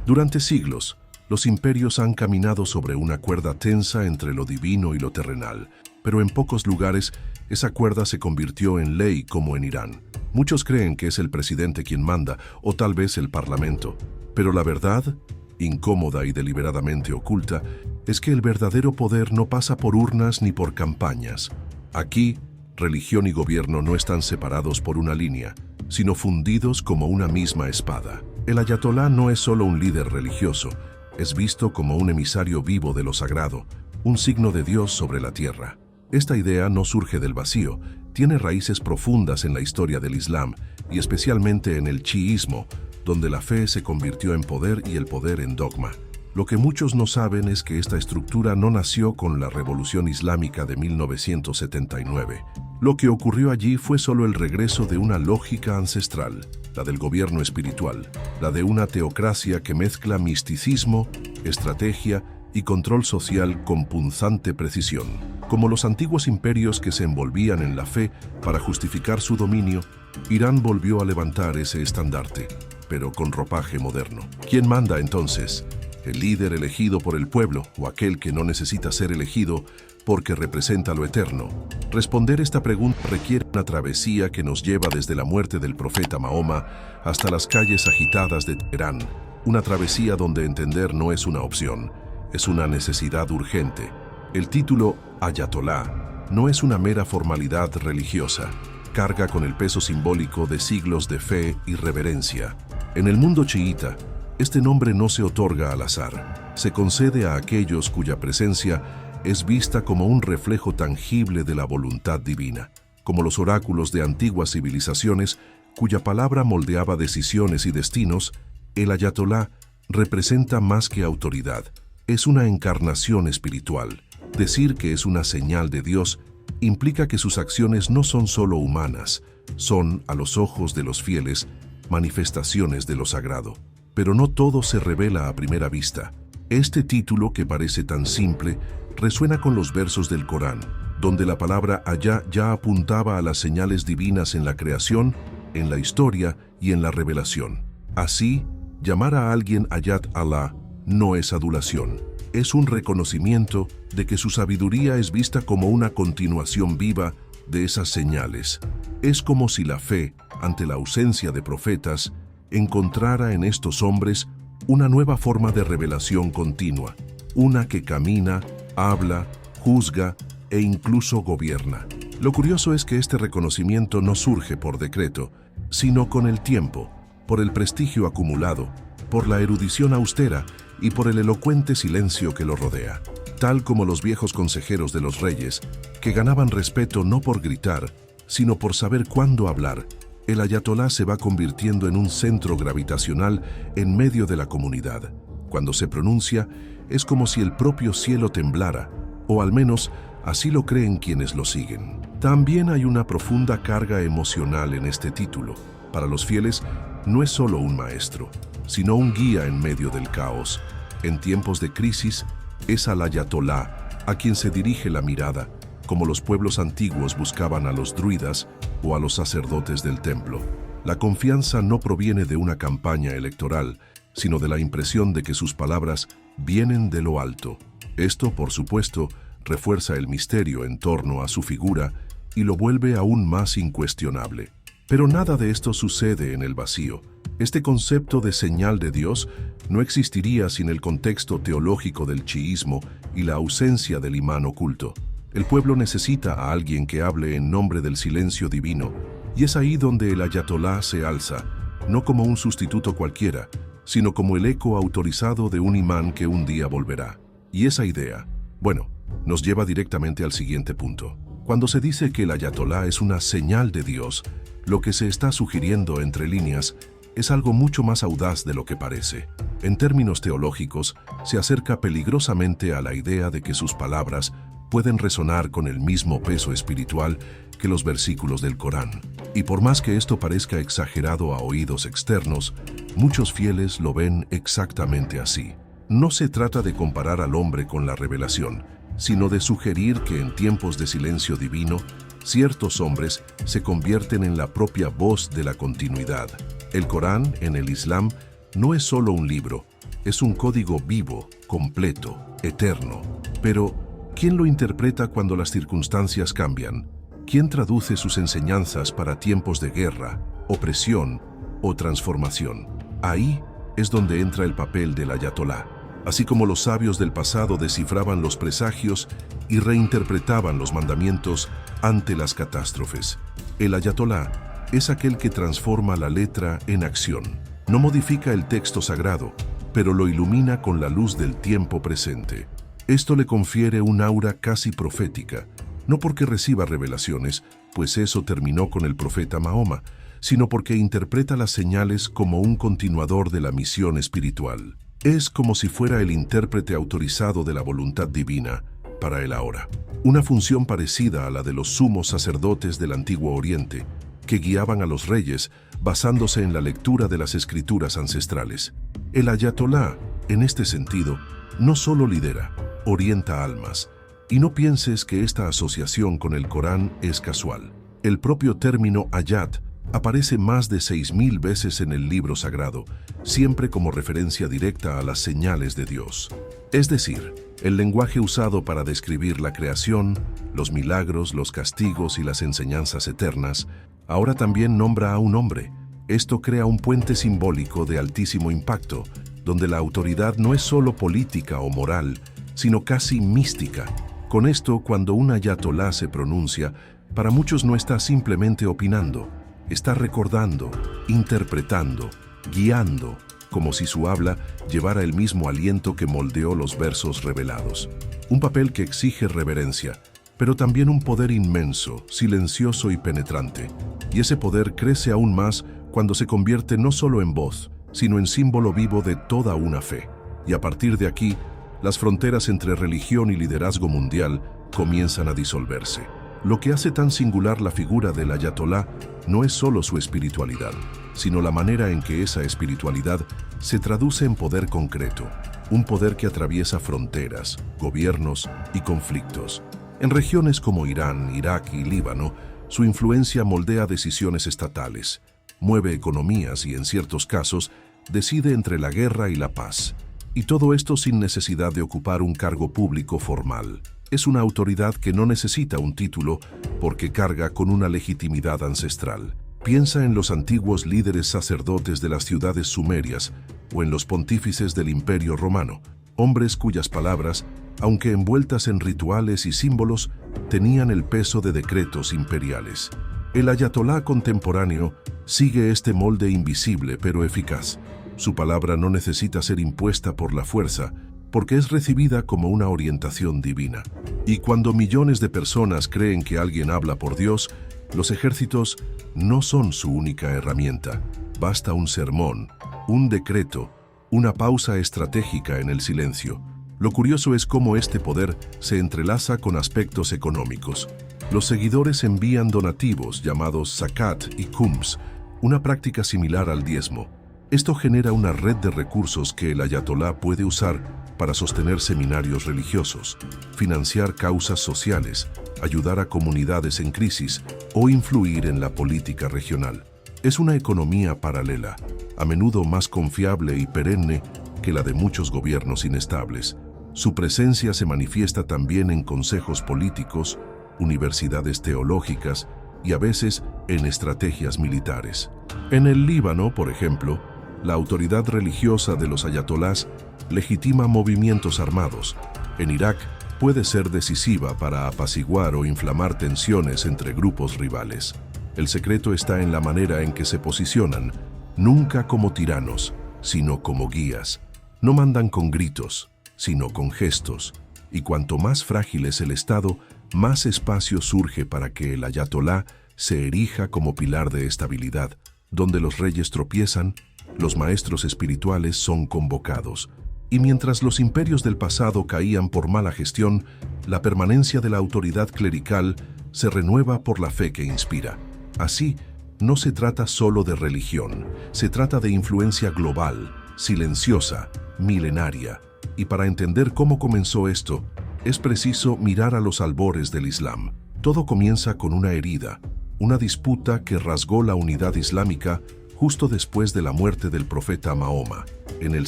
Durante siglos, los imperios han caminado sobre una cuerda tensa entre lo divino y lo terrenal, pero en pocos lugares esa cuerda se convirtió en ley, como en Irán. Muchos creen que es el presidente quien manda, o tal vez el parlamento, pero la verdad, incómoda y deliberadamente oculta, es que el verdadero poder no pasa por urnas ni por campañas. Aquí, religión y gobierno no están separados por una línea, sino fundidos como una misma espada. El ayatolá no es solo un líder religioso, es visto como un emisario vivo de lo sagrado, un signo de Dios sobre la tierra. Esta idea no surge del vacío, tiene raíces profundas en la historia del Islam y especialmente en el chiismo, donde la fe se convirtió en poder y el poder en dogma. Lo que muchos no saben es que esta estructura no nació con la Revolución Islámica de 1979. Lo que ocurrió allí fue solo el regreso de una lógica ancestral, la del gobierno espiritual, la de una teocracia que mezcla misticismo, estrategia y control social con punzante precisión. Como los antiguos imperios que se envolvían en la fe para justificar su dominio, Irán volvió a levantar ese estandarte, pero con ropaje moderno. ¿Quién manda entonces? ¿El líder elegido por el pueblo o aquel que no necesita ser elegido porque representa lo eterno? Responder esta pregunta requiere una travesía que nos lleva desde la muerte del profeta Mahoma hasta las calles agitadas de Teherán. Una travesía donde entender no es una opción, es una necesidad urgente. El título Ayatolá no es una mera formalidad religiosa, carga con el peso simbólico de siglos de fe y reverencia. En el mundo chiita, este nombre no se otorga al azar, se concede a aquellos cuya presencia es vista como un reflejo tangible de la voluntad divina, como los oráculos de antiguas civilizaciones cuya palabra moldeaba decisiones y destinos. El ayatolá representa más que autoridad, es una encarnación espiritual. Decir que es una señal de Dios implica que sus acciones no son solo humanas, son, a los ojos de los fieles, manifestaciones de lo sagrado. Pero no todo se revela a primera vista. Este título, que parece tan simple, resuena con los versos del Corán, donde la palabra Allá ya apuntaba a las señales divinas en la creación, en la historia y en la revelación. Así, llamar a alguien Ayat Allah no es adulación, es un reconocimiento de que su sabiduría es vista como una continuación viva de esas señales. Es como si la fe, ante la ausencia de profetas, encontrara en estos hombres una nueva forma de revelación continua, una que camina, habla, juzga e incluso gobierna. Lo curioso es que este reconocimiento no surge por decreto, sino con el tiempo, por el prestigio acumulado, por la erudición austera y por el elocuente silencio que lo rodea. Tal como los viejos consejeros de los reyes, que ganaban respeto no por gritar, sino por saber cuándo hablar, el ayatolá se va convirtiendo en un centro gravitacional en medio de la comunidad. Cuando se pronuncia, es como si el propio cielo temblara, o al menos así lo creen quienes lo siguen. También hay una profunda carga emocional en este título. Para los fieles, no es solo un maestro, sino un guía en medio del caos. En tiempos de crisis, es al ayatolá a quien se dirige la mirada, como los pueblos antiguos buscaban a los druidas o a los sacerdotes del templo. La confianza no proviene de una campaña electoral, sino de la impresión de que sus palabras vienen de lo alto. Esto, por supuesto, refuerza el misterio en torno a su figura y lo vuelve aún más incuestionable. Pero nada de esto sucede en el vacío. Este concepto de señal de Dios no existiría sin el contexto teológico del chiismo y la ausencia del imán oculto. El pueblo necesita a alguien que hable en nombre del silencio divino, y es ahí donde el ayatolá se alza, no como un sustituto cualquiera, sino como el eco autorizado de un imán que un día volverá. Y esa idea, bueno, nos lleva directamente al siguiente punto. Cuando se dice que el ayatolá es una señal de Dios, lo que se está sugiriendo entre líneas es algo mucho más audaz de lo que parece. En términos teológicos, se acerca peligrosamente a la idea de que sus palabras pueden resonar con el mismo peso espiritual que los versículos del Corán. Y por más que esto parezca exagerado a oídos externos, muchos fieles lo ven exactamente así. No se trata de comparar al hombre con la revelación, sino de sugerir que en tiempos de silencio divino, ciertos hombres se convierten en la propia voz de la continuidad. El Corán, en el Islam, no es solo un libro, es un código vivo, completo, eterno. Pero, ¿quién lo interpreta cuando las circunstancias cambian? ¿Quién traduce sus enseñanzas para tiempos de guerra, opresión o transformación? Ahí es donde entra el papel del ayatolá. Así como los sabios del pasado descifraban los presagios y reinterpretaban los mandamientos ante las catástrofes, el ayatolá es aquel que transforma la letra en acción. No modifica el texto sagrado, pero lo ilumina con la luz del tiempo presente. Esto le confiere un aura casi profética, no porque reciba revelaciones, pues eso terminó con el profeta Mahoma, sino porque interpreta las señales como un continuador de la misión espiritual. Es como si fuera el intérprete autorizado de la voluntad divina para el ahora. Una función parecida a la de los sumos sacerdotes del Antiguo Oriente, que guiaban a los reyes basándose en la lectura de las escrituras ancestrales. El ayatolá, en este sentido, no solo lidera, orienta almas. Y no pienses que esta asociación con el Corán es casual. El propio término ayat aparece más de 6.000 veces en el libro sagrado, siempre como referencia directa a las señales de Dios. Es decir, el lenguaje usado para describir la creación, los milagros, los castigos y las enseñanzas eternas, ahora también nombra a un hombre. Esto crea un puente simbólico de altísimo impacto, donde la autoridad no es solo política o moral, sino casi mística. Con esto, cuando un ayatolá se pronuncia, para muchos no está simplemente opinando, está recordando, interpretando, guiando, como si su habla llevara el mismo aliento que moldeó los versos revelados. Un papel que exige reverencia, pero también un poder inmenso, silencioso y penetrante. Y ese poder crece aún más cuando se convierte no solo en voz, sino en símbolo vivo de toda una fe. Y a partir de aquí, las fronteras entre religión y liderazgo mundial comienzan a disolverse. Lo que hace tan singular la figura del ayatolá no es solo su espiritualidad, sino la manera en que esa espiritualidad se traduce en poder concreto, un poder que atraviesa fronteras, gobiernos y conflictos. En regiones como Irán, Irak y Líbano, su influencia moldea decisiones estatales, mueve economías y, en ciertos casos, decide entre la guerra y la paz. Y todo esto sin necesidad de ocupar un cargo público formal. Es una autoridad que no necesita un título porque carga con una legitimidad ancestral. Piensa en los antiguos líderes sacerdotes de las ciudades sumerias o en los pontífices del Imperio Romano, hombres cuyas palabras, aunque envueltas en rituales y símbolos, tenían el peso de decretos imperiales. El ayatolá contemporáneo sigue este molde invisible pero eficaz. Su palabra no necesita ser impuesta por la fuerza, porque es recibida como una orientación divina. Y cuando millones de personas creen que alguien habla por Dios, los ejércitos no son su única herramienta. Basta un sermón, un decreto, una pausa estratégica en el silencio. Lo curioso es cómo este poder se entrelaza con aspectos económicos. Los seguidores envían donativos llamados zakat y khums, una práctica similar al diezmo. Esto genera una red de recursos que el ayatolá puede usar para sostener seminarios religiosos, financiar causas sociales, ayudar a comunidades en crisis o influir en la política regional. Es una economía paralela, a menudo más confiable y perenne que la de muchos gobiernos inestables. Su presencia se manifiesta también en consejos políticos, universidades teológicas y a veces en estrategias militares. En el Líbano, por ejemplo, la autoridad religiosa de los ayatolás legitima movimientos armados. En Irak puede ser decisiva para apaciguar o inflamar tensiones entre grupos rivales. El secreto está en la manera en que se posicionan, nunca como tiranos, sino como guías. No mandan con gritos, sino con gestos. Y cuanto más frágil es el Estado, más espacio surge para que el ayatolá se erija como pilar de estabilidad. Donde los reyes tropiezan, los maestros espirituales son convocados. Y mientras los imperios del pasado caían por mala gestión, la permanencia de la autoridad clerical se renueva por la fe que inspira. Así, no se trata solo de religión, se trata de influencia global, silenciosa, milenaria. Y para entender cómo comenzó esto, es preciso mirar a los albores del Islam. Todo comienza con una herida, una disputa que rasgó la unidad islámica justo después de la muerte del profeta Mahoma, en el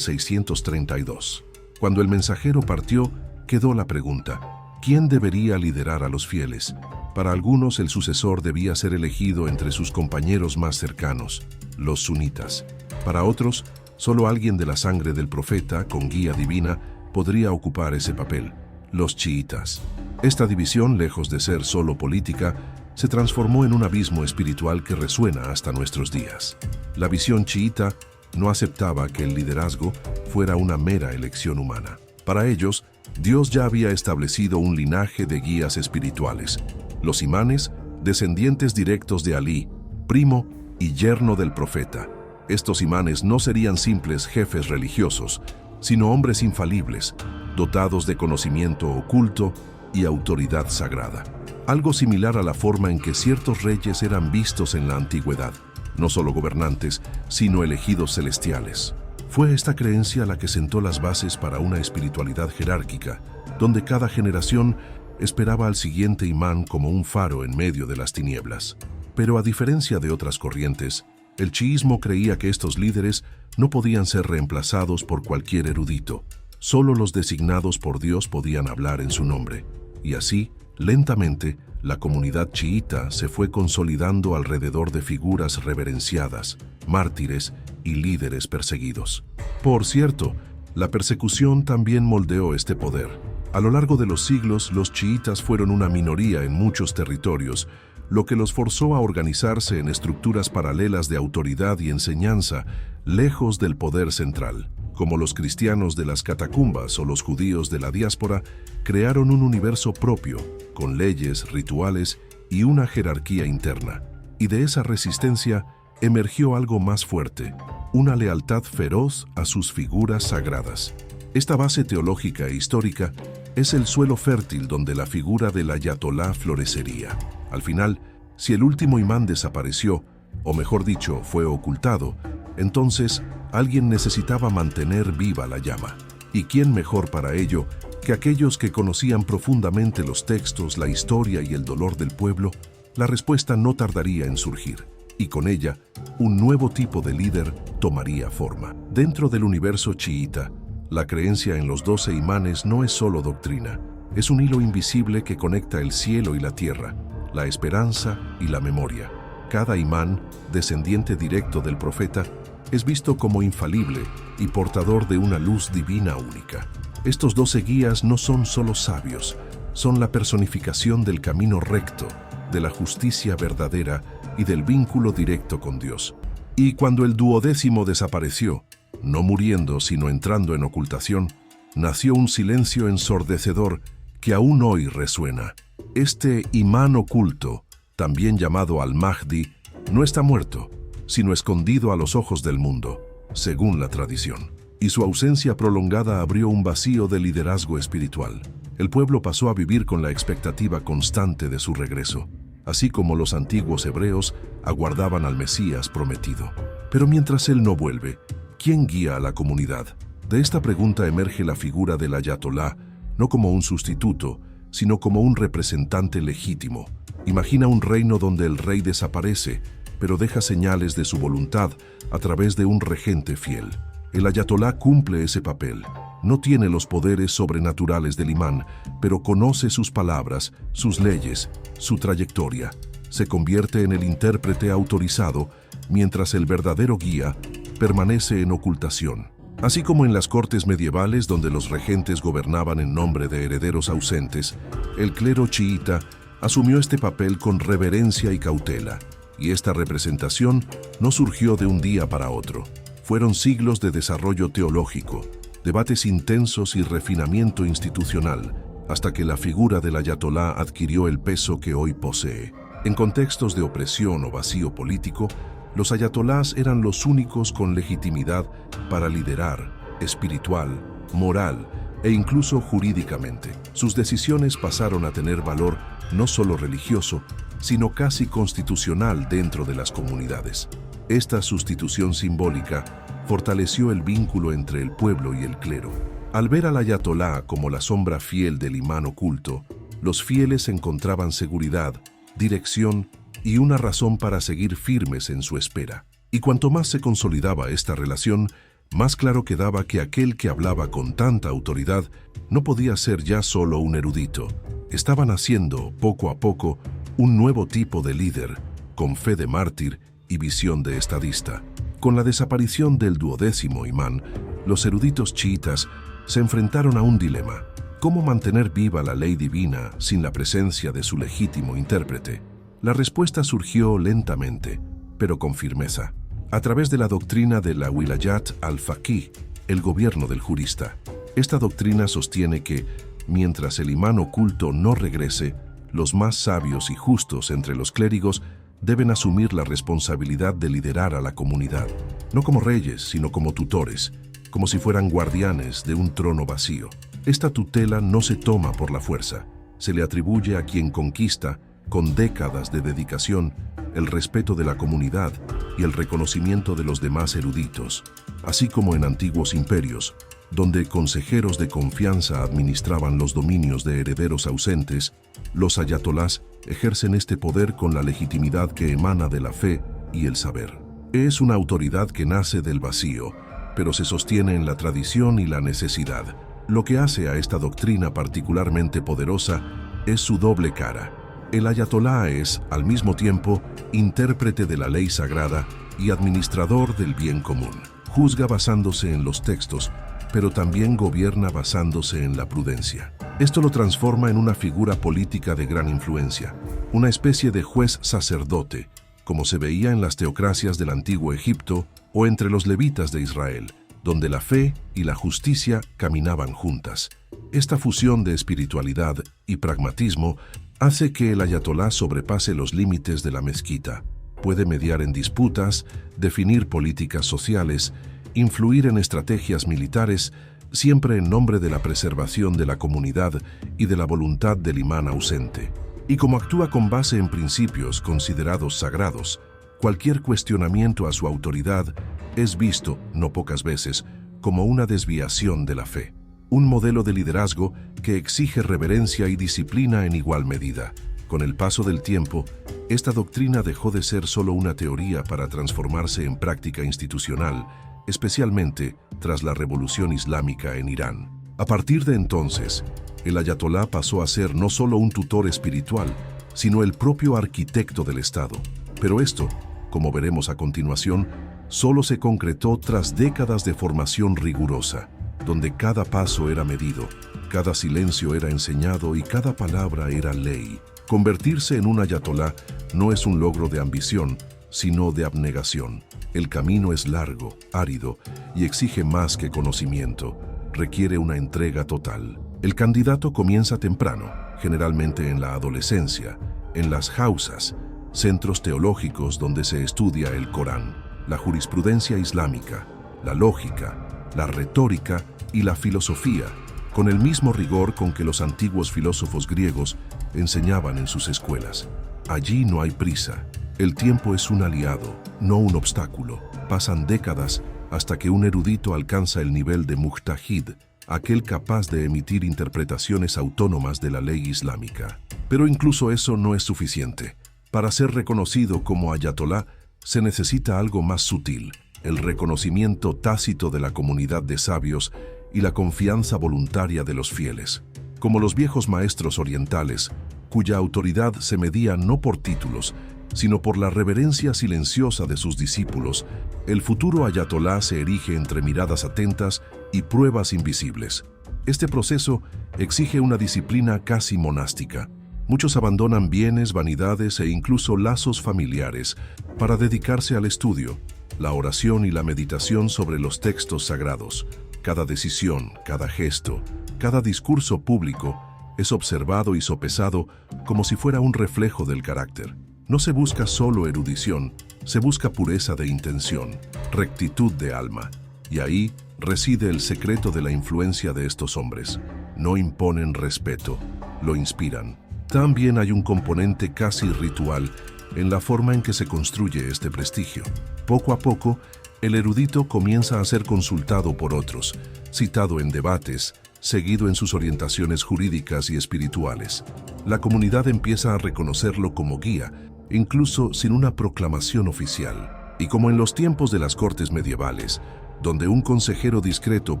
632. Cuando el mensajero partió, quedó la pregunta: ¿quién debería liderar a los fieles? Para algunos el sucesor debía ser elegido entre sus compañeros más cercanos, los sunitas. Para otros, solo alguien de la sangre del profeta, con guía divina, podría ocupar ese papel, los chiitas. Esta división, lejos de ser solo política, se transformó en un abismo espiritual que resuena hasta nuestros días. La visión chiita no aceptaba que el liderazgo fuera una mera elección humana. Para ellos, Dios ya había establecido un linaje de guías espirituales. Los imanes, descendientes directos de Alí, primo y yerno del profeta. Estos imanes no serían simples jefes religiosos, sino hombres infalibles, dotados de conocimiento oculto y autoridad sagrada. Algo similar a la forma en que ciertos reyes eran vistos en la antigüedad, no solo gobernantes, sino elegidos celestiales. Fue esta creencia la que sentó las bases para una espiritualidad jerárquica, donde cada generación esperaba al siguiente imán como un faro en medio de las tinieblas. Pero a diferencia de otras corrientes, el chiismo creía que estos líderes no podían ser reemplazados por cualquier erudito. Solo los designados por Dios podían hablar en su nombre. Y así, lentamente, la comunidad chiita se fue consolidando alrededor de figuras reverenciadas, mártires y líderes perseguidos. Por cierto, la persecución también moldeó este poder. A lo largo de los siglos, los chiitas fueron una minoría en muchos territorios, lo que los forzó a organizarse en estructuras paralelas de autoridad y enseñanza, lejos del poder central. Como los cristianos de las catacumbas o los judíos de la diáspora, crearon un universo propio, con leyes, rituales y una jerarquía interna. Y de esa resistencia emergió algo más fuerte, una lealtad feroz a sus figuras sagradas. Esta base teológica e histórica es el suelo fértil donde la figura del ayatolá florecería. Al final, si el último imán desapareció, o mejor dicho, fue ocultado, entonces alguien necesitaba mantener viva la llama. ¿Y quién mejor para ello que aquellos que conocían profundamente los textos, la historia y el dolor del pueblo? La respuesta no tardaría en surgir, y con ella, un nuevo tipo de líder tomaría forma. Dentro del universo chiita, la creencia en los 12 imanes no es solo doctrina, es un hilo invisible que conecta el cielo y la tierra, la esperanza y la memoria. Cada imán, descendiente directo del profeta, es visto como infalible y portador de una luz divina única. Estos 12 guías no son solo sabios, son la personificación del camino recto, de la justicia verdadera y del vínculo directo con Dios. Y cuando el 12º desapareció, no muriendo sino entrando en ocultación, nació un silencio ensordecedor que aún hoy resuena. Este imán oculto, también llamado Al-Mahdi, no está muerto, sino escondido a los ojos del mundo, según la tradición. Y su ausencia prolongada abrió un vacío de liderazgo espiritual. El pueblo pasó a vivir con la expectativa constante de su regreso, así como los antiguos hebreos aguardaban al Mesías prometido. Pero mientras él no vuelve, ¿quién guía a la comunidad? De esta pregunta emerge la figura del ayatolá, no como un sustituto, sino como un representante legítimo. Imagina un reino donde el rey desaparece, pero deja señales de su voluntad a través de un regente fiel. El ayatolá cumple ese papel. No tiene los poderes sobrenaturales del imán, pero conoce sus palabras, sus leyes, su trayectoria. Se convierte en el intérprete autorizado, mientras el verdadero guía permanece en ocultación. Así como en las cortes medievales donde los regentes gobernaban en nombre de herederos ausentes, el clero chiita asumió este papel con reverencia y cautela. Y esta representación no surgió de un día para otro. Fueron siglos de desarrollo teológico, debates intensos y refinamiento institucional, hasta que la figura del ayatolá adquirió el peso que hoy posee. En contextos de opresión o vacío político, los ayatolás eran los únicos con legitimidad para liderar, espiritual, moral e incluso jurídicamente. Sus decisiones pasaron a tener valor no solo religioso, sino casi constitucional dentro de las comunidades. Esta sustitución simbólica fortaleció el vínculo entre el pueblo y el clero. Al ver al ayatolá como la sombra fiel del imán oculto, los fieles encontraban seguridad, dirección y una razón para seguir firmes en su espera. Y cuanto más se consolidaba esta relación, más claro quedaba que aquel que hablaba con tanta autoridad no podía ser ya solo un erudito. Estaba naciendo, poco a poco, un nuevo tipo de líder, con fe de mártir y visión de estadista. Con la desaparición del 12º imán, los eruditos chiitas se enfrentaron a un dilema: ¿cómo mantener viva la ley divina sin la presencia de su legítimo intérprete? La respuesta surgió lentamente, pero con firmeza, a través de la doctrina de la Wilayat al-Faqih, el gobierno del jurista. Esta doctrina sostiene que, mientras el imán oculto no regrese, los más sabios y justos entre los clérigos deben asumir la responsabilidad de liderar a la comunidad, no como reyes, sino como tutores, como si fueran guardianes de un trono vacío. Esta tutela no se toma por la fuerza, se le atribuye a quien conquista, con décadas de dedicación, el respeto de la comunidad y el reconocimiento de los demás eruditos, así como en antiguos imperios, donde consejeros de confianza administraban los dominios de herederos ausentes. Los ayatolás ejercen este poder con la legitimidad que emana de la fe y el saber. Es una autoridad que nace del vacío, pero se sostiene en la tradición y la necesidad. Lo que hace a esta doctrina particularmente poderosa es su doble cara. El ayatolá es, al mismo tiempo, intérprete de la ley sagrada y administrador del bien común. Juzga basándose en los textos, pero también gobierna basándose en la prudencia. Esto lo transforma en una figura política de gran influencia, una especie de juez sacerdote, como se veía en las teocracias del antiguo Egipto o entre los levitas de Israel, donde la fe y la justicia caminaban juntas. Esta fusión de espiritualidad y pragmatismo hace que el ayatolá sobrepase los límites de la mezquita. Puede mediar en disputas, definir políticas sociales, influir en estrategias militares, siempre en nombre de la preservación de la comunidad y de la voluntad del imán ausente. Y como actúa con base en principios considerados sagrados, cualquier cuestionamiento a su autoridad es visto, no pocas veces, como una desviación de la fe. Un modelo de liderazgo que exige reverencia y disciplina en igual medida. Con el paso del tiempo, esta doctrina dejó de ser solo una teoría para transformarse en práctica institucional, especialmente tras la Revolución Islámica en Irán. A partir de entonces, el ayatolá pasó a ser no solo un tutor espiritual, sino el propio arquitecto del Estado. Pero esto, como veremos a continuación, solo se concretó tras décadas de formación rigurosa, donde cada paso era medido, cada silencio era enseñado y cada palabra era ley. Convertirse en un ayatolá no es un logro de ambición, sino de abnegación. El camino es largo, árido y exige más que conocimiento. Requiere una entrega total. El candidato comienza temprano, generalmente en la adolescencia, en las hausas, centros teológicos donde se estudia el Corán, la jurisprudencia islámica, la lógica, la retórica y la filosofía, con el mismo rigor con que los antiguos filósofos griegos enseñaban en sus escuelas. Allí no hay prisa. El tiempo es un aliado, no un obstáculo. Pasan décadas hasta que un erudito alcanza el nivel de mujtahid, aquel capaz de emitir interpretaciones autónomas de la ley islámica. Pero incluso eso no es suficiente. Para ser reconocido como ayatolá, se necesita algo más sutil: el reconocimiento tácito de la comunidad de sabios y la confianza voluntaria de los fieles. Como los viejos maestros orientales, cuya autoridad se medía no por títulos, sino por la reverencia silenciosa de sus discípulos, el futuro ayatolá se erige entre miradas atentas y pruebas invisibles. Este proceso exige una disciplina casi monástica. Muchos abandonan bienes, vanidades e incluso lazos familiares para dedicarse al estudio, la oración y la meditación sobre los textos sagrados. Cada decisión, cada gesto, cada discurso público es observado y sopesado como si fuera un reflejo del carácter. No se busca solo erudición, se busca pureza de intención, rectitud de alma. Y ahí reside el secreto de la influencia de estos hombres. No imponen respeto, lo inspiran. También hay un componente casi ritual en la forma en que se construye este prestigio. Poco a poco, el erudito comienza a ser consultado por otros, citado en debates, seguido en sus orientaciones jurídicas y espirituales. La comunidad empieza a reconocerlo como guía, incluso sin una proclamación oficial. Y como en los tiempos de las cortes medievales, donde un consejero discreto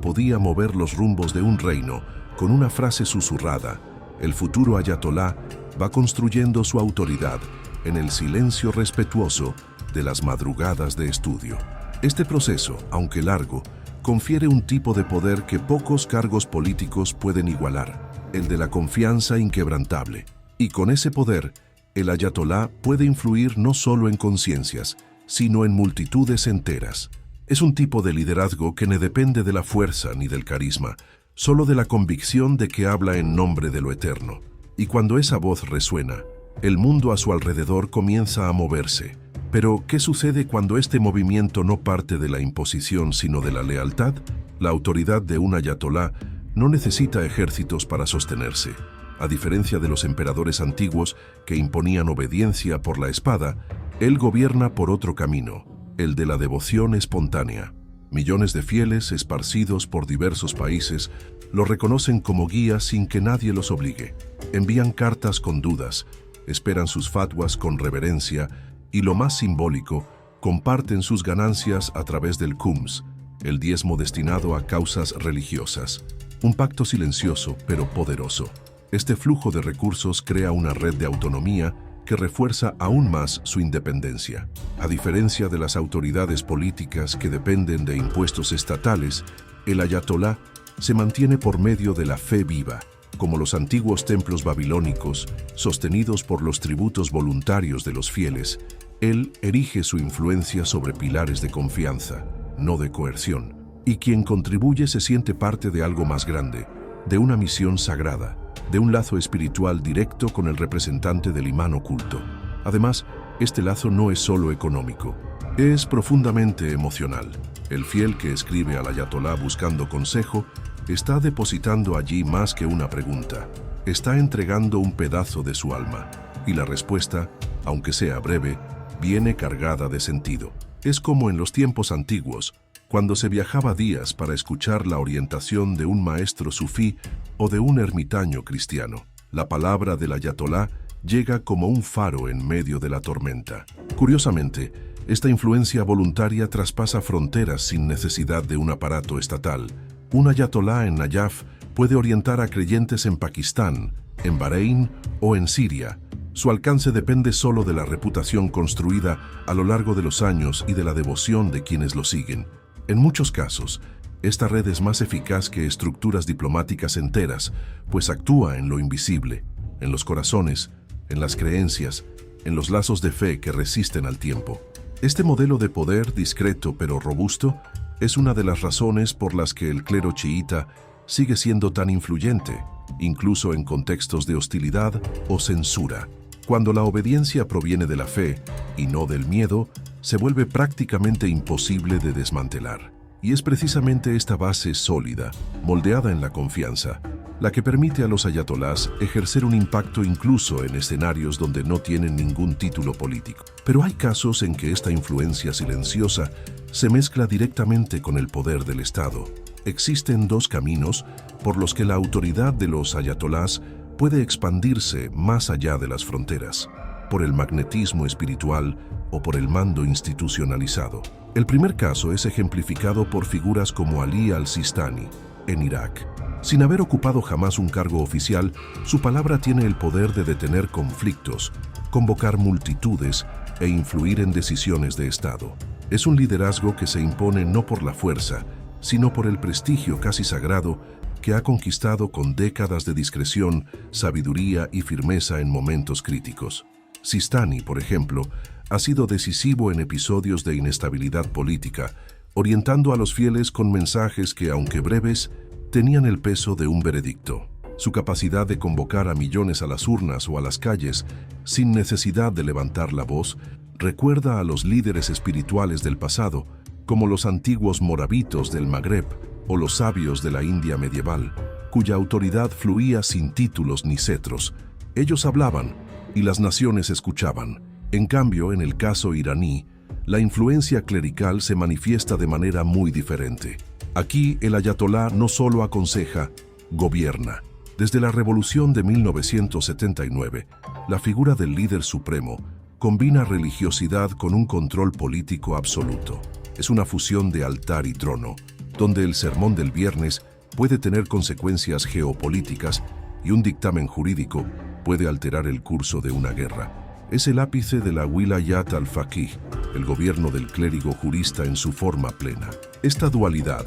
podía mover los rumbos de un reino con una frase susurrada, el futuro ayatolá va construyendo su autoridad en el silencio respetuoso de las madrugadas de estudio. Este proceso, aunque largo, confiere un tipo de poder que pocos cargos políticos pueden igualar, el de la confianza inquebrantable. Y con ese poder, el ayatolá puede influir no solo en conciencias, sino en multitudes enteras. Es un tipo de liderazgo que no depende de la fuerza ni del carisma, solo de la convicción de que habla en nombre de lo eterno. Y cuando esa voz resuena, el mundo a su alrededor comienza a moverse. Pero, ¿qué sucede cuando este movimiento no parte de la imposición sino de la lealtad? La autoridad de un ayatolá no necesita ejércitos para sostenerse. A diferencia de los emperadores antiguos que imponían obediencia por la espada, él gobierna por otro camino, el de la devoción espontánea. Millones de fieles esparcidos por diversos países lo reconocen como guía sin que nadie los obligue. Envían cartas con dudas, esperan sus fatwas con reverencia y, lo más simbólico, comparten sus ganancias a través del khums, el diezmo destinado a causas religiosas. Un pacto silencioso pero poderoso. Este flujo de recursos crea una red de autonomía que refuerza aún más su independencia. A diferencia de las autoridades políticas que dependen de impuestos estatales, el ayatolá se mantiene por medio de la fe viva, como los antiguos templos babilónicos, sostenidos por los tributos voluntarios de los fieles. Él erige su influencia sobre pilares de confianza, no de coerción, y quien contribuye se siente parte de algo más grande, de una misión sagrada, de un lazo espiritual directo con el representante del imán oculto. Además, este lazo no es solo económico, es profundamente emocional. El fiel que escribe al ayatolá buscando consejo está depositando allí más que una pregunta, está entregando un pedazo de su alma, y la respuesta, aunque sea breve, viene cargada de sentido. Es como en los tiempos antiguos, cuando se viajaba días para escuchar la orientación de un maestro sufí o de un ermitaño cristiano. La palabra del ayatolá llega como un faro en medio de la tormenta. Curiosamente, esta influencia voluntaria traspasa fronteras sin necesidad de un aparato estatal. Un ayatolá en Nayaf puede orientar a creyentes en Pakistán, en Bahrein o en Siria. Su alcance depende solo de la reputación construida a lo largo de los años y de la devoción de quienes lo siguen. En muchos casos, esta red es más eficaz que estructuras diplomáticas enteras, pues actúa en lo invisible, en los corazones, en las creencias, en los lazos de fe que resisten al tiempo. Este modelo de poder discreto pero robusto es una de las razones por las que el clero chiita sigue siendo tan influyente, incluso en contextos de hostilidad o censura. Cuando la obediencia proviene de la fe y no del miedo, se vuelve prácticamente imposible de desmantelar. Y es precisamente esta base sólida, moldeada en la confianza, la que permite a los ayatolás ejercer un impacto incluso en escenarios donde no tienen ningún título político. Pero hay casos en que esta influencia silenciosa se mezcla directamente con el poder del Estado. Existen dos caminos por los que la autoridad de los ayatolás puede expandirse más allá de las fronteras, por el magnetismo espiritual o por el mando institucionalizado. El primer caso es ejemplificado por figuras como Ali al-Sistani, en Irak. Sin haber ocupado jamás un cargo oficial, su palabra tiene el poder de detener conflictos, convocar multitudes e influir en decisiones de Estado. Es un liderazgo que se impone no por la fuerza, sino por el prestigio casi sagrado que ha conquistado con décadas de discreción, sabiduría y firmeza en momentos críticos. Sistani, por ejemplo, ha sido decisivo en episodios de inestabilidad política, orientando a los fieles con mensajes que, aunque breves, tenían el peso de un veredicto. Su capacidad de convocar a millones a las urnas o a las calles, sin necesidad de levantar la voz, recuerda a los líderes espirituales del pasado, como los antiguos moravitos del Magreb o los sabios de la India medieval, cuya autoridad fluía sin títulos ni cetros. Ellos hablaban y las naciones escuchaban. En cambio, en el caso iraní, la influencia clerical se manifiesta de manera muy diferente. Aquí, el ayatolá no solo aconseja, gobierna. Desde la revolución de 1979, la figura del líder supremo combina religiosidad con un control político absoluto. Es una fusión de altar y trono, donde el sermón del viernes puede tener consecuencias geopolíticas y un dictamen jurídico puede alterar el curso de una guerra. Es el ápice de la Wilayat al-Faqih, el gobierno del clérigo jurista en su forma plena. Esta dualidad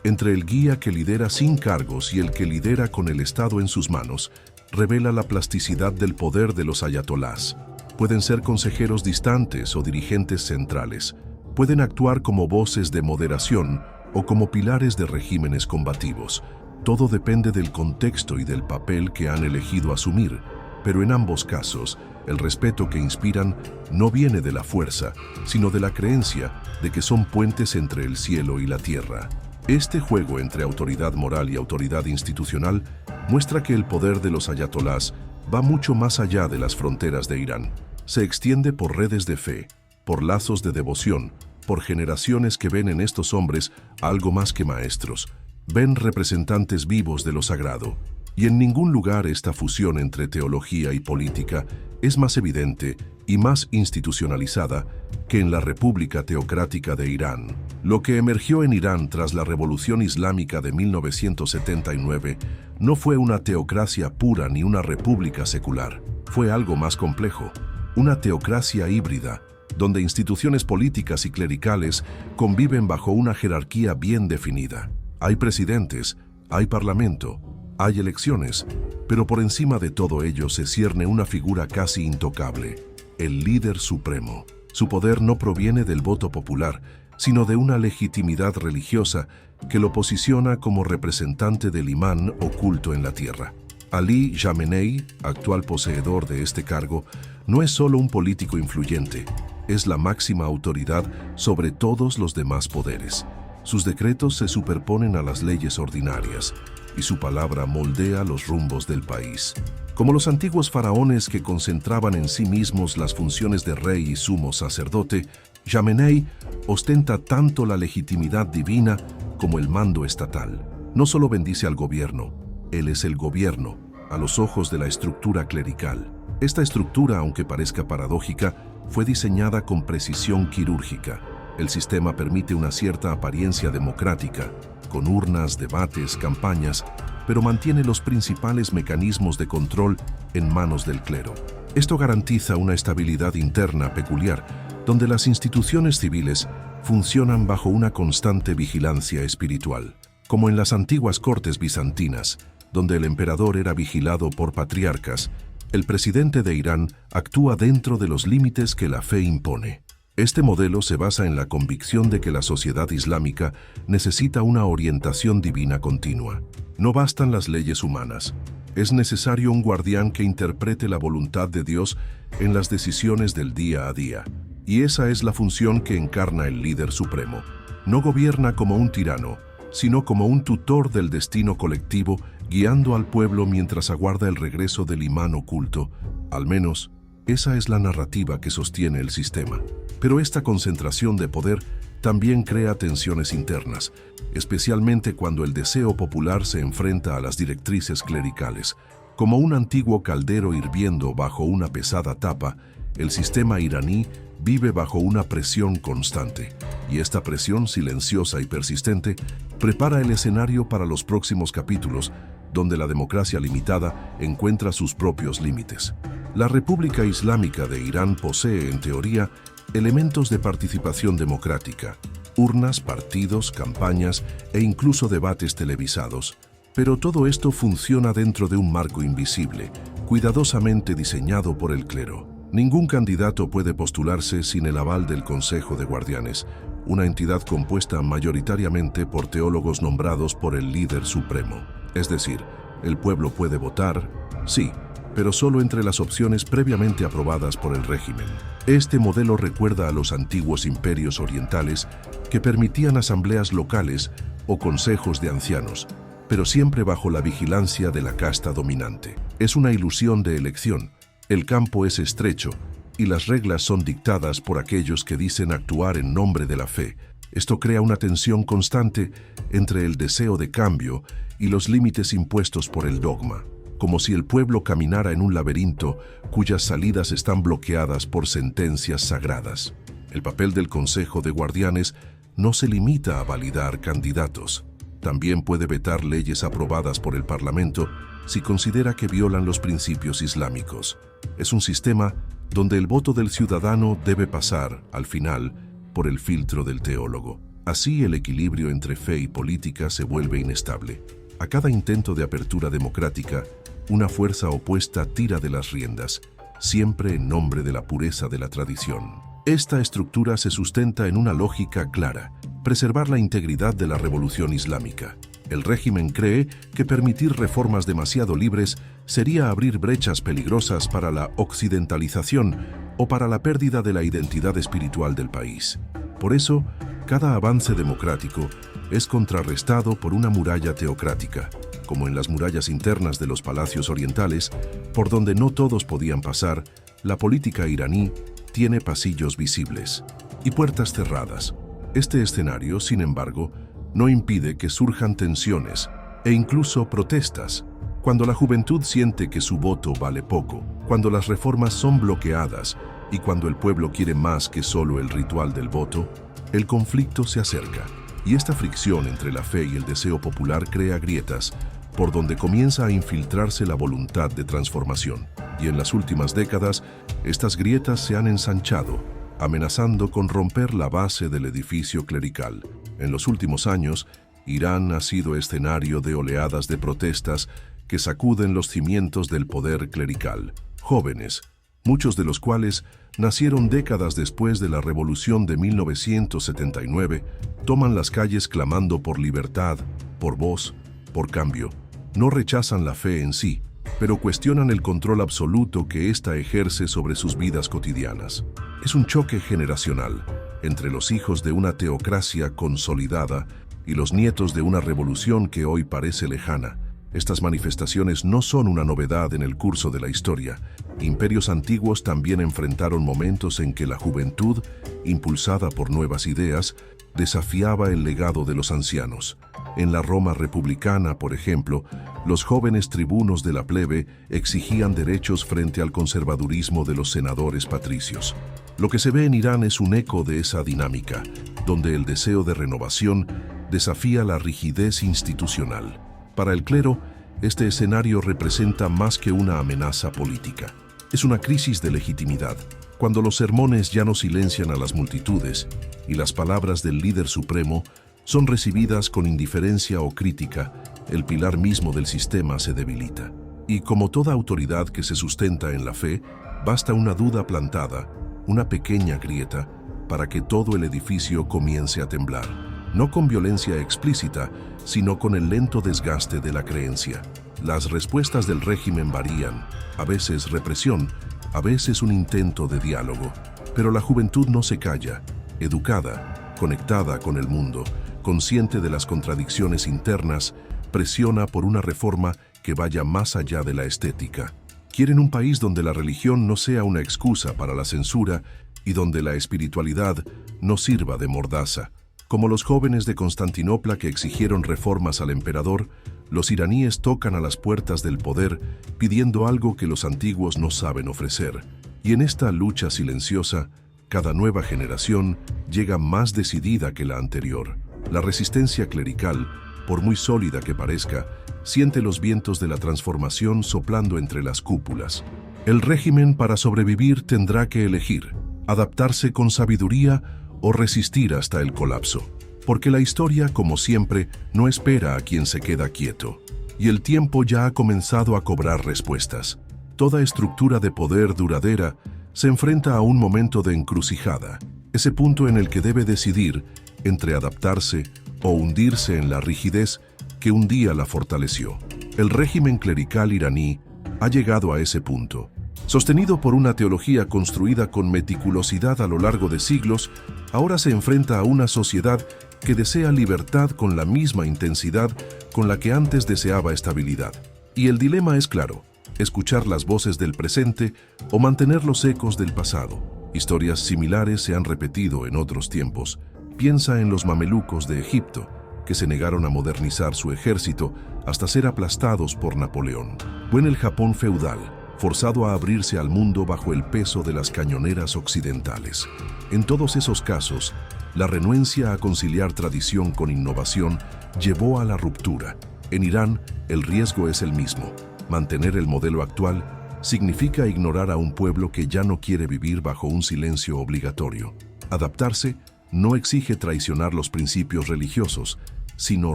entre el guía que lidera sin cargos y el que lidera con el Estado en sus manos revela la plasticidad del poder de los ayatolás. Pueden ser consejeros distantes o dirigentes centrales. Pueden actuar como voces de moderación o como pilares de regímenes combativos. Todo depende del contexto y del papel que han elegido asumir, pero en ambos casos, el respeto que inspiran no viene de la fuerza, sino de la creencia de que son puentes entre el cielo y la tierra. Este juego entre autoridad moral y autoridad institucional muestra que el poder de los ayatolás va mucho más allá de las fronteras de Irán. Se extiende por redes de fe, por lazos de devoción, por generaciones que ven en estos hombres algo más que maestros. Ven representantes vivos de lo sagrado. Y en ningún lugar esta fusión entre teología y política es más evidente y más institucionalizada que en la República Teocrática de Irán. Lo que emergió en Irán tras la Revolución Islámica de 1979 no fue una teocracia pura ni una república secular. Fue algo más complejo, una teocracia híbrida, donde instituciones políticas y clericales conviven bajo una jerarquía bien definida. Hay presidentes, hay parlamento, hay elecciones, pero por encima de todo ello se cierne una figura casi intocable, el líder supremo. Su poder no proviene del voto popular, sino de una legitimidad religiosa que lo posiciona como representante del imán oculto en la tierra. Ali Khamenei, actual poseedor de este cargo, no es solo un político influyente, es la máxima autoridad sobre todos los demás poderes. Sus decretos se superponen a las leyes ordinarias y su palabra moldea los rumbos del país. Como los antiguos faraones que concentraban en sí mismos las funciones de rey y sumo sacerdote, Khamenei ostenta tanto la legitimidad divina como el mando estatal. No solo bendice al gobierno, él es el gobierno, a los ojos de la estructura clerical. Esta estructura, aunque parezca paradójica, fue diseñada con precisión quirúrgica. El sistema permite una cierta apariencia democrática, con urnas, debates, campañas, pero mantiene los principales mecanismos de control en manos del clero. Esto garantiza una estabilidad interna peculiar, donde las instituciones civiles funcionan bajo una constante vigilancia espiritual, como en las antiguas cortes bizantinas, donde el emperador era vigilado por patriarcas. El presidente de Irán actúa dentro de los límites que la fe impone. Este modelo se basa en la convicción de que la sociedad islámica necesita una orientación divina continua. No bastan las leyes humanas. Es necesario un guardián que interprete la voluntad de Dios en las decisiones del día a día. Y esa es la función que encarna el líder supremo. No gobierna como un tirano, sino como un tutor del destino colectivo, guiando al pueblo mientras aguarda el regreso del imán oculto. Al menos, esa es la narrativa que sostiene el sistema. Pero esta concentración de poder también crea tensiones internas, especialmente cuando el deseo popular se enfrenta a las directrices clericales. Como un antiguo caldero hirviendo bajo una pesada tapa, el sistema iraní vive bajo una presión constante, y esta presión silenciosa y persistente prepara el escenario para los próximos capítulos, donde la democracia limitada encuentra sus propios límites. La República Islámica de Irán posee, en teoría, elementos de participación democrática, urnas, partidos, campañas e incluso debates televisados. Pero todo esto funciona dentro de un marco invisible, cuidadosamente diseñado por el clero. Ningún candidato puede postularse sin el aval del Consejo de Guardianes, una entidad compuesta mayoritariamente por teólogos nombrados por el líder supremo. Es decir, el pueblo puede votar, sí, pero solo entre las opciones previamente aprobadas por el régimen. Este modelo recuerda a los antiguos imperios orientales que permitían asambleas locales o consejos de ancianos, pero siempre bajo la vigilancia de la casta dominante. Es una ilusión de elección. El campo es estrecho y las reglas son dictadas por aquellos que dicen actuar en nombre de la fe. Esto crea una tensión constante entre el deseo de cambio y los límites impuestos por el dogma. como si el pueblo caminara en un laberinto cuyas salidas están bloqueadas por sentencias sagradas. El papel del Consejo de Guardianes no se limita a validar candidatos. También puede vetar leyes aprobadas por el Parlamento si considera que violan los principios islámicos. Es un sistema donde el voto del ciudadano debe pasar, al final, por el filtro del teólogo. Así el equilibrio entre fe y política se vuelve inestable. A cada intento de apertura democrática, una fuerza opuesta tira de las riendas, siempre en nombre de la pureza de la tradición. Esta estructura se sustenta en una lógica clara: preservar la integridad de la revolución islámica. El régimen cree que permitir reformas demasiado libres sería abrir brechas peligrosas para la occidentalización o para la pérdida de la identidad espiritual del país. Por eso, cada avance democrático es contrarrestado por una muralla teocrática, como en las murallas internas de los palacios orientales, por donde no todos podían pasar. La política iraní tiene pasillos visibles y puertas cerradas. Este escenario, sin embargo, no impide que surjan tensiones e incluso protestas. Cuando la juventud siente que su voto vale poco, cuando las reformas son bloqueadas y cuando el pueblo quiere más que solo el ritual del voto, el conflicto se acerca. Y esta fricción entre la fe y el deseo popular crea grietas, por donde comienza a infiltrarse la voluntad de transformación. Y en las últimas décadas, estas grietas se han ensanchado, amenazando con romper la base del edificio clerical. En los últimos años, Irán ha sido escenario de oleadas de protestas que sacuden los cimientos del poder clerical. Jóvenes, muchos de los cuales nacieron décadas después de la Revolución de 1979, toman las calles clamando por libertad, por voz, por cambio. No rechazan la fe en sí, pero cuestionan el control absoluto que ésta ejerce sobre sus vidas cotidianas. Es un choque generacional entre los hijos de una teocracia consolidada y los nietos de una revolución que hoy parece lejana. Estas manifestaciones no son una novedad en el curso de la historia. Imperios antiguos también enfrentaron momentos en que la juventud, impulsada por nuevas ideas, desafiaba el legado de los ancianos. En la Roma republicana, por ejemplo, los jóvenes tribunos de la plebe exigían derechos frente al conservadurismo de los senadores patricios. Lo que se ve en Irán es un eco de esa dinámica, donde el deseo de renovación desafía la rigidez institucional. Para el clero, este escenario representa más que una amenaza política. Es una crisis de legitimidad. Cuando los sermones ya no silencian a las multitudes y las palabras del líder supremo son recibidas con indiferencia o crítica, el pilar mismo del sistema se debilita. Y como toda autoridad que se sustenta en la fe, basta una duda plantada, una pequeña grieta, para que todo el edificio comience a temblar. No con violencia explícita, sino con el lento desgaste de la creencia. Las respuestas del régimen varían, a veces represión, a veces un intento de diálogo. Pero la juventud no se calla, educada, conectada con el mundo, consciente de las contradicciones internas, presiona por una reforma que vaya más allá de la estética. Quieren un país donde la religión no sea una excusa para la censura y donde la espiritualidad no sirva de mordaza. Como los jóvenes de Constantinopla que exigieron reformas al emperador, los iraníes tocan a las puertas del poder pidiendo algo que los antiguos no saben ofrecer. Y en esta lucha silenciosa, cada nueva generación llega más decidida que la anterior. La resistencia clerical, por muy sólida que parezca, siente los vientos de la transformación soplando entre las cúpulas. El régimen, para sobrevivir, tendrá que elegir: adaptarse con sabiduría o resistir hasta el colapso. Porque la historia, como siempre, no espera a quien se queda quieto. Y el tiempo ya ha comenzado a cobrar respuestas. Toda estructura de poder duradera se enfrenta a un momento de encrucijada, ese punto en el que debe decidir entre adaptarse o hundirse en la rigidez que un día la fortaleció. El régimen clerical iraní ha llegado a ese punto. Sostenido por una teología construida con meticulosidad a lo largo de siglos, ahora se enfrenta a una sociedad que desea libertad con la misma intensidad con la que antes deseaba estabilidad. Y el dilema es claro: escuchar las voces del presente o mantener los ecos del pasado. Historias similares se han repetido en otros tiempos. Piensa en los mamelucos de Egipto, que se negaron a modernizar su ejército hasta ser aplastados por Napoleón. Fue en el Japón feudal, forzado a abrirse al mundo bajo el peso de las cañoneras occidentales. En todos esos casos, la renuencia a conciliar tradición con innovación llevó a la ruptura. En Irán, el riesgo es el mismo. Mantener el modelo actual significa ignorar a un pueblo que ya no quiere vivir bajo un silencio obligatorio. Adaptarse no exige traicionar los principios religiosos, sino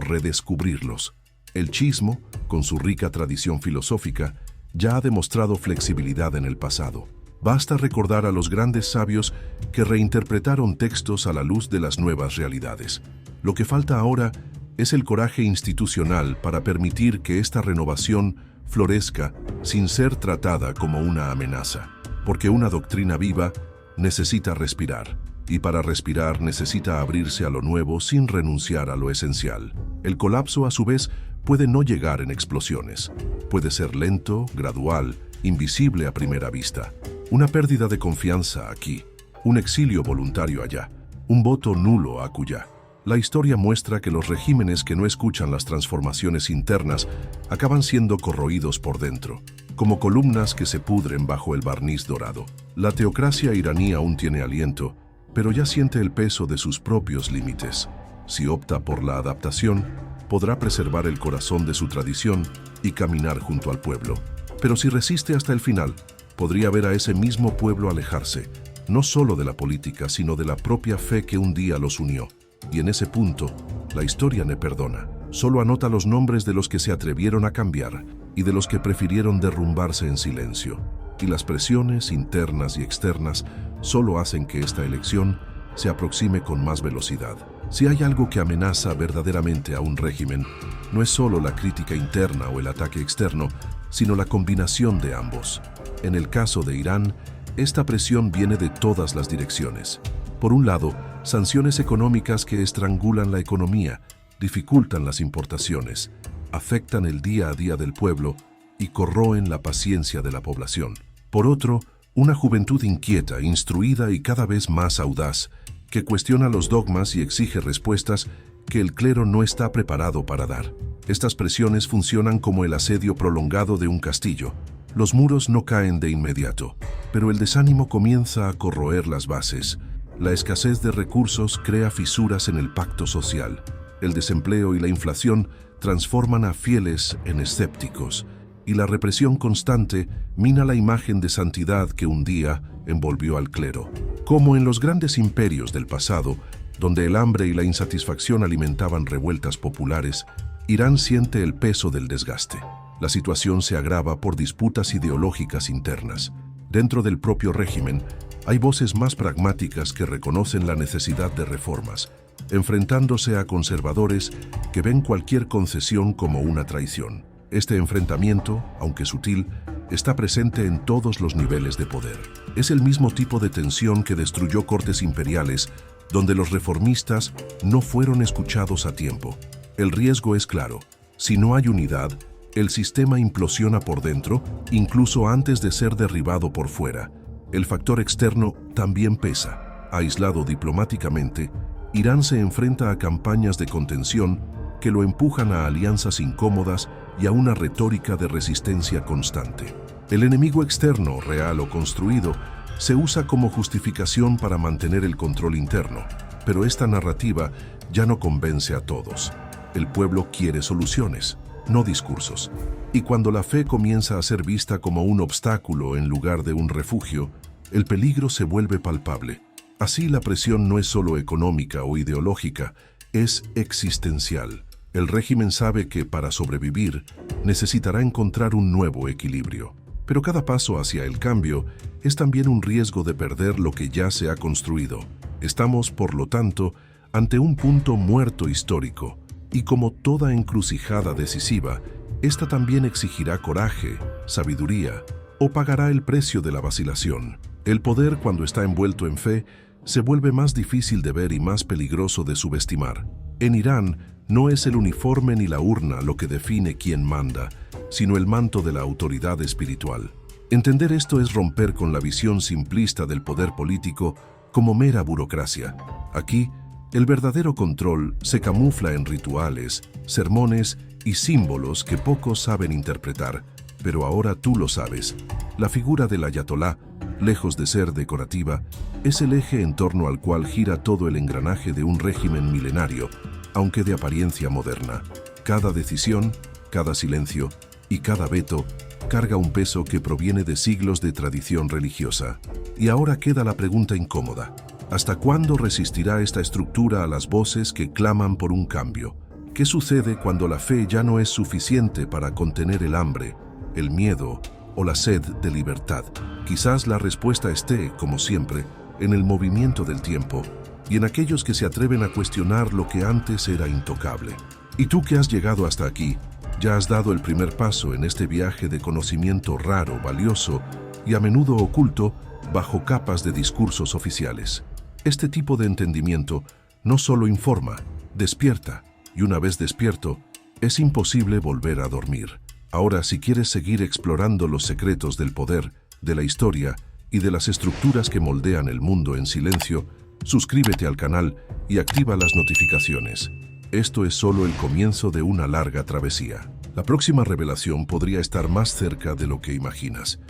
redescubrirlos. El chiismo, con su rica tradición filosófica, ya ha demostrado flexibilidad en el pasado. Basta recordar a los grandes sabios que reinterpretaron textos a la luz de las nuevas realidades. Lo que falta ahora es el coraje institucional para permitir que esta renovación florezca sin ser tratada como una amenaza. Porque una doctrina viva necesita respirar, y para respirar necesita abrirse a lo nuevo sin renunciar a lo esencial. El colapso, a su vez, puede no llegar en explosiones. Puede ser lento, gradual, invisible a primera vista. Una pérdida de confianza aquí, un exilio voluntario allá, un voto nulo acullá. La historia muestra que los regímenes que no escuchan las transformaciones internas acaban siendo corroídos por dentro, como columnas que se pudren bajo el barniz dorado. La teocracia iraní aún tiene aliento, pero ya siente el peso de sus propios límites. Si opta por la adaptación, podrá preservar el corazón de su tradición y caminar junto al pueblo. Pero si resiste hasta el final, podría ver a ese mismo pueblo alejarse, no solo de la política, sino de la propia fe que un día los unió. Y en ese punto, la historia no perdona. Solo anota los nombres de los que se atrevieron a cambiar y de los que prefirieron derrumbarse en silencio. Y las presiones internas y externas solo hacen que esta elección se aproxime con más velocidad. Si hay algo que amenaza verdaderamente a un régimen, no es solo la crítica interna o el ataque externo, sino la combinación de ambos. En el caso de Irán, esta presión viene de todas las direcciones. Por un lado, sanciones económicas que estrangulan la economía, dificultan las importaciones, afectan el día a día del pueblo y corroen la paciencia de la población. Por otro, una juventud inquieta, instruida y cada vez más audaz, que cuestiona los dogmas y exige respuestas que el clero no está preparado para dar. Estas presiones funcionan como el asedio prolongado de un castillo. Los muros no caen de inmediato, pero el desánimo comienza a corroer las bases. La escasez de recursos crea fisuras en el pacto social. El desempleo y la inflación transforman a fieles en escépticos, y la represión constante mina la imagen de santidad que un día envolvió al clero. Como en los grandes imperios del pasado, donde el hambre y la insatisfacción alimentaban revueltas populares, Irán siente el peso del desgaste. La situación se agrava por disputas ideológicas internas. Dentro del propio régimen, hay voces más pragmáticas que reconocen la necesidad de reformas, enfrentándose a conservadores que ven cualquier concesión como una traición. Este enfrentamiento, aunque sutil, está presente en todos los niveles de poder. Es el mismo tipo de tensión que destruyó cortes imperiales, donde los reformistas no fueron escuchados a tiempo. El riesgo es claro. Si no hay unidad, el sistema implosiona por dentro, incluso antes de ser derribado por fuera. El factor externo también pesa. Aislado diplomáticamente, Irán se enfrenta a campañas de contención que lo empujan a alianzas incómodas y a una retórica de resistencia constante. El enemigo externo, real o construido, se usa como justificación para mantener el control interno, pero esta narrativa ya no convence a todos. El pueblo quiere soluciones, no discursos. Y cuando la fe comienza a ser vista como un obstáculo en lugar de un refugio, el peligro se vuelve palpable. Así, la presión no es solo económica o ideológica, es existencial. El régimen sabe que, para sobrevivir, necesitará encontrar un nuevo equilibrio. Pero cada paso hacia el cambio es también un riesgo de perder lo que ya se ha construido. Estamos, por lo tanto, ante un punto muerto histórico, y como toda encrucijada decisiva, esta también exigirá coraje, sabiduría, o pagará el precio de la vacilación. El poder, cuando está envuelto en fe, se vuelve más difícil de ver y más peligroso de subestimar. En Irán, no es el uniforme ni la urna lo que define quién manda, sino el manto de la autoridad espiritual. Entender esto es romper con la visión simplista del poder político como mera burocracia. Aquí, El verdadero control se camufla en rituales, sermones y símbolos que pocos saben interpretar, pero ahora tú lo sabes. La figura del ayatolá, lejos de ser decorativa, es el eje en torno al cual gira todo el engranaje de un régimen milenario, aunque de apariencia moderna. Cada decisión, cada silencio y cada veto carga un peso que proviene de siglos de tradición religiosa. Y ahora queda la pregunta incómoda. ¿Hasta cuándo resistirá esta estructura a las voces que claman por un cambio? ¿Qué sucede cuando la fe ya no es suficiente para contener el hambre, el miedo o la sed de libertad? Quizás la respuesta esté, como siempre, en el movimiento del tiempo y en aquellos que se atreven a cuestionar lo que antes era intocable. Y tú que has llegado hasta aquí, ya has dado el primer paso en este viaje de conocimiento raro, valioso y a menudo oculto bajo capas de discursos oficiales. Este tipo de entendimiento no solo informa, despierta, y una vez despierto, es imposible volver a dormir. Ahora, si quieres seguir explorando los secretos del poder, de la historia y de las estructuras que moldean el mundo en silencio, suscríbete al canal y activa las notificaciones. Esto es solo el comienzo de una larga travesía. La próxima revelación podría estar más cerca de lo que imaginas.